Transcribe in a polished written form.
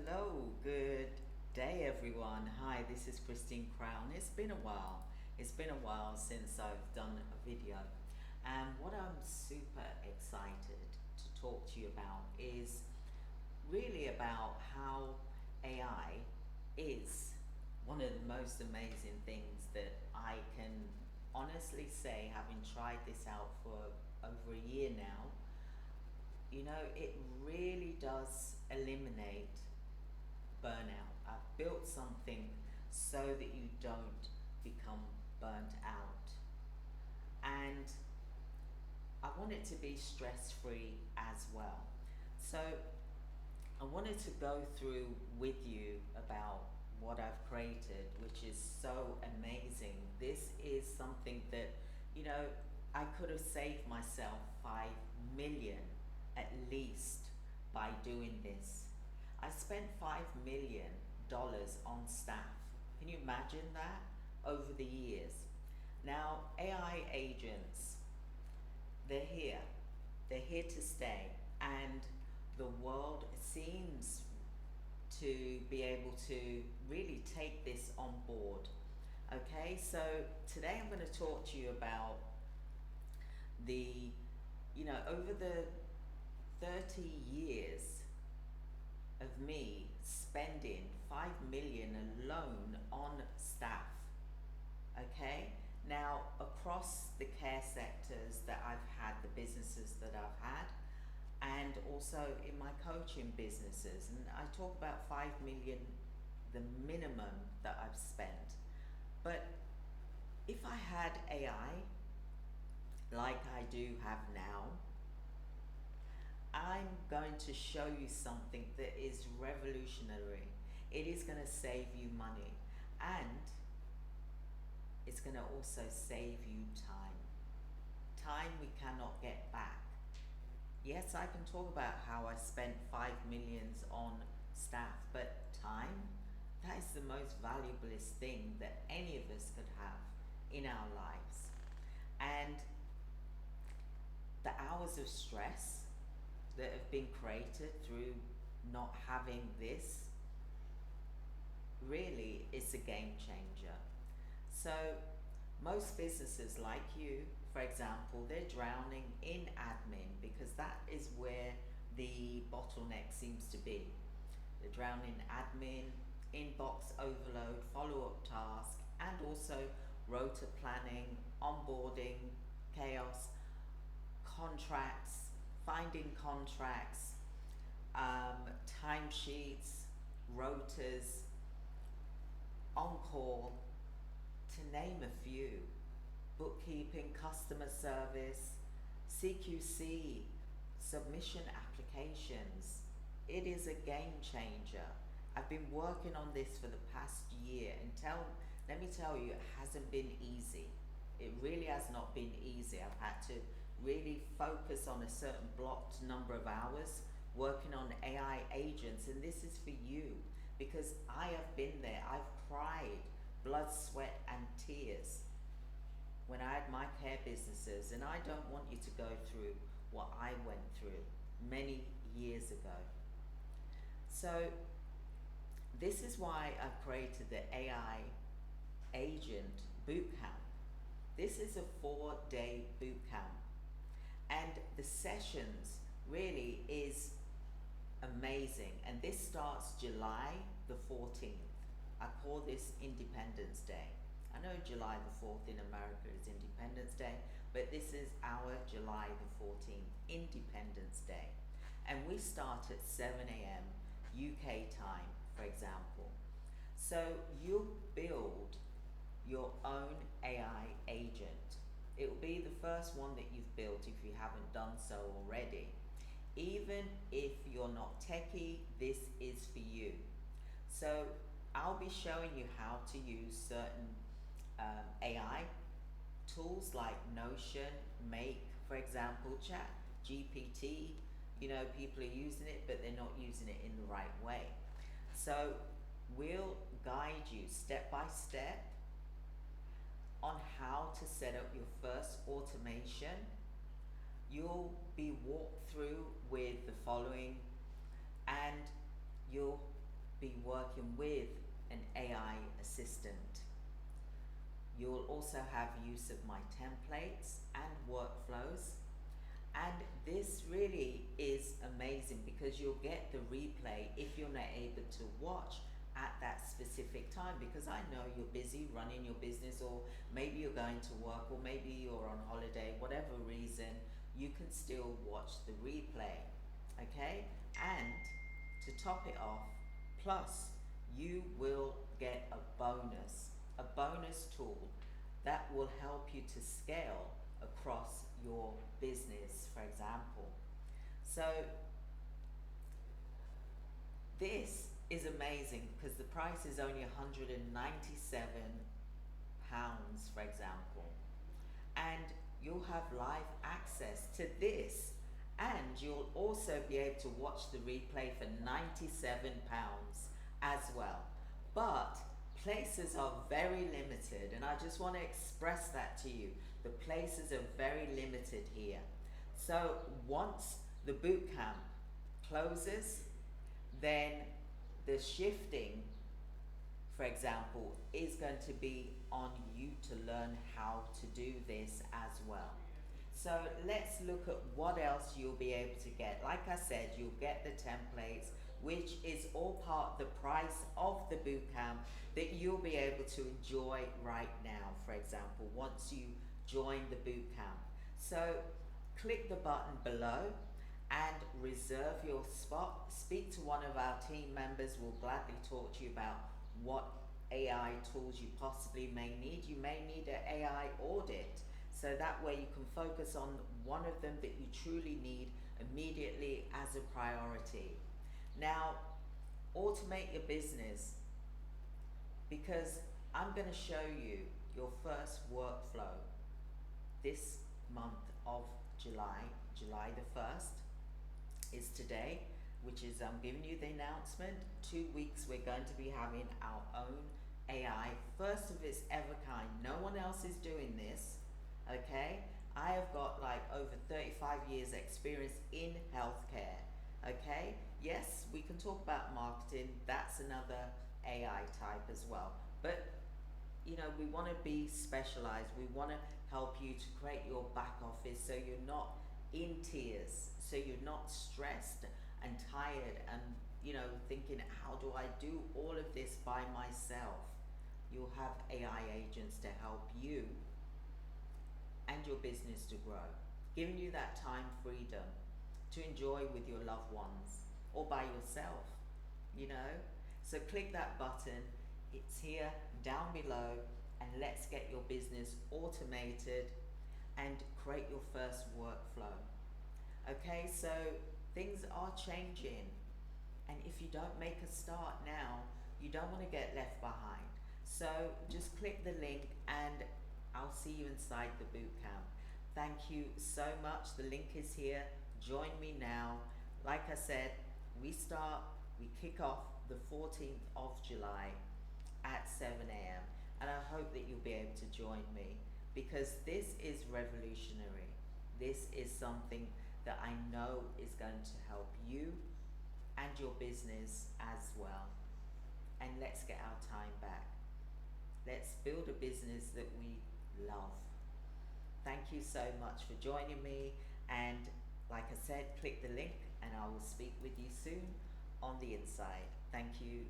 Hello, good day everyone. Hi, this is Christine Crown. It's been a while. It's been a while since I've done a video. And what I'm super excited to talk to you about is really about how AI is one of the most amazing things that I can honestly say, having tried this out for over a year now. It really does eliminate burnout. I've built something so that you don't become burnt out. And I want it to be stress free as well. So I wanted to go through with you about what I've created, which is so amazing. This is something that, you know, I could have saved myself 5 million at least by doing this. I spent $5 million on staff. Can you imagine that? Over the years. Now, AI agents, they're here. They're here to stay. And the world seems to be able to really take this on board. Okay, so today I'm going to talk to you about over the 30 years of me spending 5 million alone on staff. Okay, now across the care sectors that I've had, the businesses that I've had, and also in my coaching businesses, and I talk about 5 million, the minimum that I've spent. But if I had AI like I do have now, I'm going to show you something that is revolutionary. It is going to save you money, and it's going to also save you time. Time we cannot get back. Yes, I can talk about how I spent 5 millions on staff, but time, that is the most valuablest thing that any of us could have in our lives. And the hours of stress that have been created through not having this, really is a game changer. So most businesses like you, for example, they're drowning in admin because that is where the bottleneck seems to be. They're drowning in admin, inbox overload, follow-up tasks, and also rota planning, onboarding, chaos, contracts, finding contracts, timesheets, rotas, on-call, to name a few, bookkeeping, customer service, CQC, submission applications. It is a game changer. I've been working on this for the past year, and let me tell you, it hasn't been easy. It really has not been easy. I've had to really focus on a certain blocked number of hours working on AI agents, and this is for you because I have been there. I've cried blood, sweat, and tears when I had my care businesses, and I don't want you to go through what I went through many years ago. So this is why I've created the AI Agent Bootcamp. This is a 4-day bootcamp, and the sessions really is amazing, and this starts July the 14th. I call this Independence Day. I know July the 4th in America is Independence Day, but this is our July the 14th, Independence Day. And we start at 7 a.m. UK time, for example. So you build your own AI agent. It will be the first one that you've built if you haven't done so already. Even if you're not techie, this is for you. So I'll be showing you how to use certain AI tools like Notion, Make, for example, ChatGPT. People are using it, but they're not using it in the right way. So we'll guide you step by step on how to set up your first automation. You'll be walked through with the following, and you'll be working with an AI assistant. You'll also have use of my templates and workflows. And this really is amazing because you'll get the replay if you're not able to watch at that specific time, because I know you're busy running your business, or maybe you're going to work, or maybe you're on holiday, whatever reason, you can still watch the replay. Okay? And to top it off, plus you will get a bonus tool that will help you to scale across your business, for example. So this is amazing because the price is only £197, for example. And you'll have live access to this, and you'll also be able to watch the replay for £97 as well. But places are very limited, and I just want to express that to you. The places are very limited here. So once the bootcamp closes, then the shifting, for example, is going to be on you to learn how to do this as well. So let's look at what else you'll be able to get. Like I said, you'll get the templates, which is all part of the price of the bootcamp that you'll be able to enjoy right now, for example, once you join the bootcamp. So click the button below and reserve your spot. Speak to one of our team members. We'll gladly talk to you about what AI tools you possibly may need. You may need an AI audit, so that way you can focus on one of them that you truly need immediately as a priority. Now, automate your business, because I'm going to show you your first workflow this month of July. July the 1st is today, which is I'm giving you the announcement. 2 weeks we're going to be having our own AI, first of its ever kind. No one else is doing this, okay? I have got like over 35 years experience in healthcare, okay? Yes, we can talk about marketing, that's another AI type as well. But you know, we want to be specialized. We want to help you to create your back office so you're not in tears, so you're not stressed and tired and, you know, thinking, how do I do all of this by myself? You'll have AI agents to help you and your business to grow, giving you that time freedom to enjoy with your loved ones or by yourself, you know? So click that button, it's here down below, and let's get your business automated and create your first workflow. Okay, so things are changing, and if you don't make a start now, you don't want to get left behind. So just click the link and I'll see you inside the bootcamp. Thank you so much. The link is here. Join me now. Like I said, we kick off the 14th of July at 7 a.m. and I hope that you'll be able to join me, because this is revolutionary. This is something that I know is going to help you and your business as well. And let's get our time back. Let's build a business that we love. Thank you so much for joining me, and like I said, click the link and I will speak with you soon on the inside. Thank you.